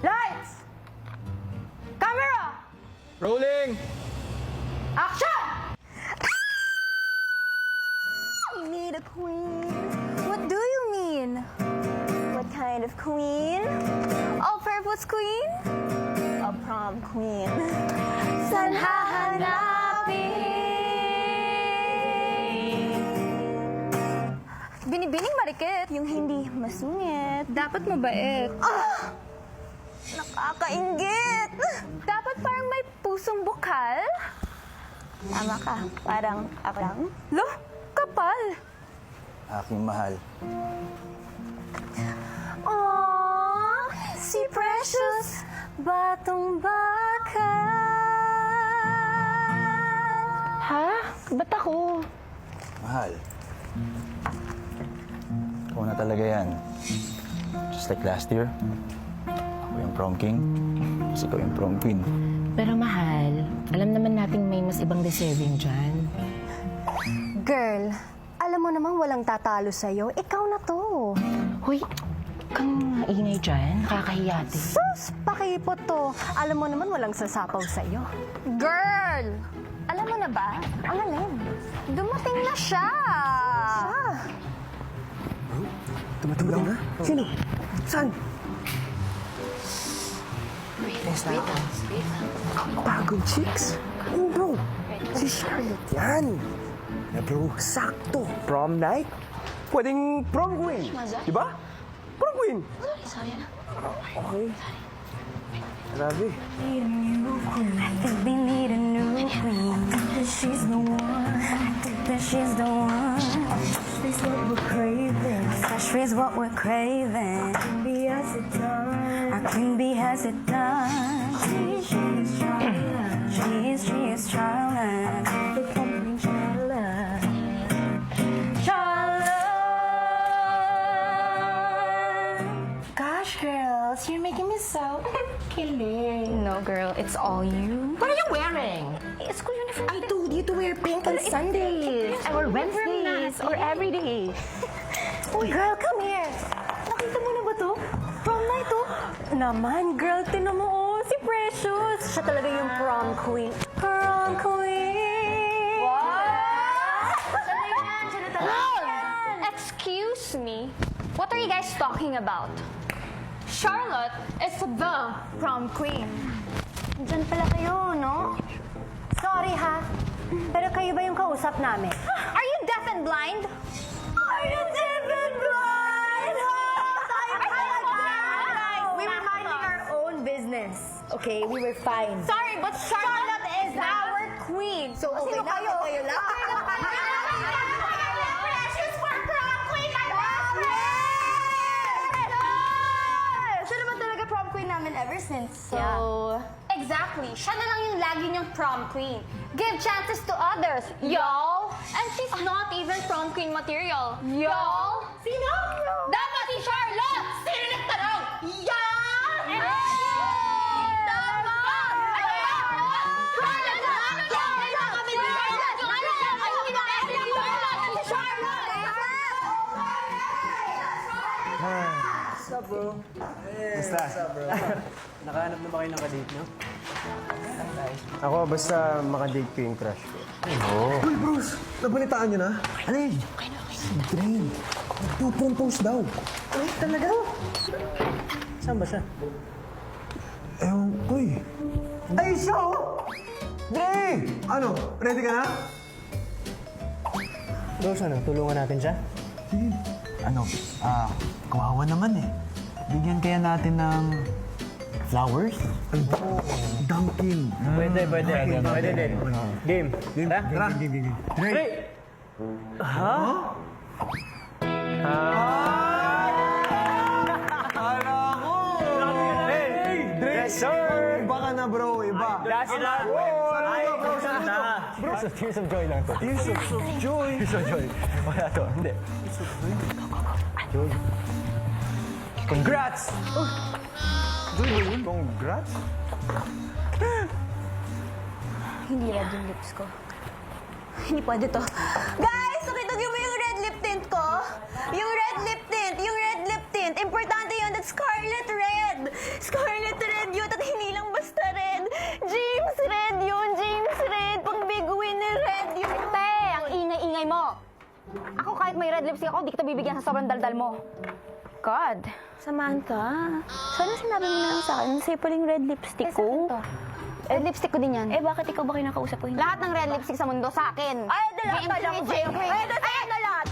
Lights! Camera! Rolling! Action! You need a queen. What do you mean? What kind of queen? All-purpose queen? A prom queen. Saan hahanapin? Binibining marikit, yung hindi masungit. Dapat mabait. Nakakainggit! Dapat parang may pusong bukal. Tama ka, parang ako lang. Lo, kapal. Aking mahal. Aww, si Precious, batong baka. Ha? Ba't ako? Mahal. Ikaw na talaga yan. Just like last year. Ako yung prom king. Kasi ikaw yung prom queen. Pero mahal, alam naman nating may mas ibang deserving dyan. Girl, alam mo namang walang tatalo sa'yo. Ikaw na to. Hoy, kang maingay dyan. Nakakahiya din. Sus, pakipot to. Alam mo naman walang sasapaw sa'yo. Girl! Alam mo na ba? Ang alin? Dumating na siya. Dumating na? Sino? Saan? Pagod chicks? Ano bro? Si Charlotte yan. Na bro, sakto. Prom night? Pwedeng prom queen. Diba? Prom queen. Okay. Grabe. I think we need a new queen. She's the one. I think that she's the one. She's what we're craving. Fresh is what we're craving. Queen bee has it done. Our queen bee has it done. She is Charlotte. She is Charlotte. The company Charlotte. Charlotte. Gosh, girls, you're making me so kilig. No, girl, it's all you. What are you wearing? School uniform. I told you to wear pink on Sundays or Wednesdays or every day. Uy, girl, come here. Nakita mo na ba to? Prom night to? Naman, girl, tinan mo, oh, si Precious. Siya talaga yung prom queen. Prom queen! Excuse me? What are you guys talking about? Charlotte is the prom queen. Diyan pala kayo, no? Sorry, ha? Pero kayo ba yung kausap namin? Are you deaf and blind? Are you deaf and blind? We were minding our own business. Okay, we were fine. Sorry, but Charlotte is our queen. So, okay na kayo lang? Precious for prom queen, my Siya naman talaga prom queen namin ever since. So, Exactly. Siya na lang yung lagi niyang prom queen. Give chances to others, y'all. And she's not even prom queen material. Y'all. Sino? Dapat si Charlotte. Sino nagtanong? Y'all. Tama. What's up, bro? Basta. What's up, bro? Nakahanap na ba kayo ng kadate, no? Ako, basta makadate ko yung crush ko. Uy, Bruce! Nabalitaan niyo na? Ano yun? Si Drain. Nagpo-propose daw. Ay, talaga? Saan ba siya? Ewan ko eh. Ay, siya oh! Dre! Ano? Ready ka na? Bros, ano? Tulungan natin siya? Sige. Ano? Kawawa naman eh. Bigyan kaya natin ng flowers? Ano ba? Dunkin. Pwede din. Game. Tara. Game. Dre! Ha? Kala ko! Hey! Dre! Yes, sir! Iba ka na bro, iba. Last na! Bro, tears of joy lang to. Tears of joy. Tears of joy. Wala to. Hindi. Joy. Congrats! Joy ba yun? Congrats. hindi red yung lips ko. Hindi pwede to. Guys, nakita niyo ba yung red lip tint ko? Yung red lip tint! Importante yun. That's scarlet red! Scarlet Ako kahit may red lipstick ako, di kita bibigyan sa sobrang daldal mo. God. Samantha, sana sinabi mo na lang sa akin, sa'yo pala yung red lipstick ko. Red lipstick ko din yan. Eh, bakit ikaw ba kinakausap ko? Hindi. Lahat ng red lipstick sa mundo sa akin. Ay, ito lahat JMC, pala ko. JMC. Ay, ito na lahat.